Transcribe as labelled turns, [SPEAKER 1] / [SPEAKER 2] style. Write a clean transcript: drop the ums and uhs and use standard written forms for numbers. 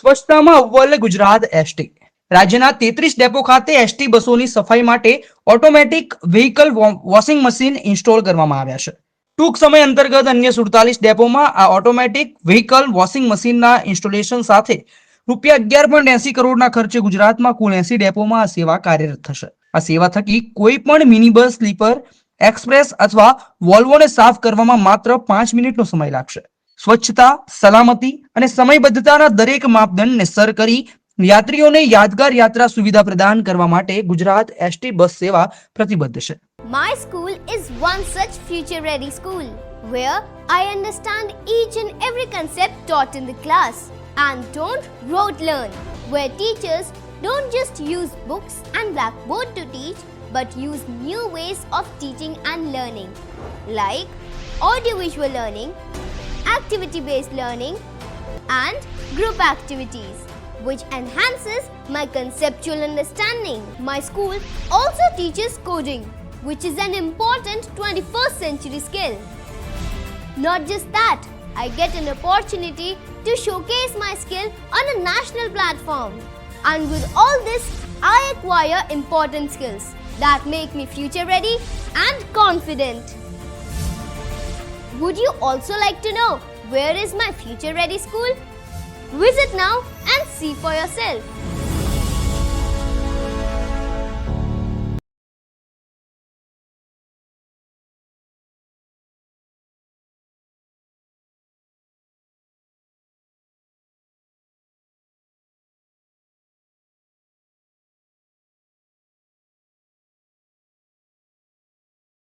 [SPEAKER 1] સ્વચ્છતામાં અવ્વલ Gujarat ST. રાજ્યના 33 depot ખાતે ST બસોની સફાઈ માટે automatic vehicle washing machine install કરવામાં આવ્યા છે. ટૂંક સમય અંતર્ગત અન્ય 47 ડેપોમાં આ ઓટોમેટિક વ્હીકલ વોશિંગ મશીનના ઇન્સ્ટોલેશન સાથે ₹11.80 કરોડના ખર્ચે ગુજરાતમાં કુલ 80 ડેપોમાં આ સેવા કાર્યરત થશે. આ સેવા થકી કોઈ પણ મિની બસ, સ્લીપર, એક્સપ્રેસ અથવા વોલ્વોને સાફ કરવામાં માત્ર 5 મિનિટનો સમય લાગશે. સ્વચ્છતા, સલામતી અને સમયબદ્ધતાના દરેક માપદંડને સર કરી યાત્રીઓને યાદગાર યાત્રા સુવિધા પ્રદાન કરવા માટે ગુજરાત એસટી બસ સેવા પ્રતિબદ્ધ છે.
[SPEAKER 2] My school is one such future-ready school where I understand each and every concept taught in the class and don't rote learn, where teachers don't just use books and blackboard to teach but use new ways of teaching and learning like audiovisual learning, activity-based learning and group activities which enhances my conceptual understanding. My school also teaches coding, which is an important 21st century skill. Not just that, I get an opportunity to showcase my skill on a national platform. And with all this, I acquire important skills that make me future ready and confident. Would you also like to know where is my future ready school? Visit now and see for yourself.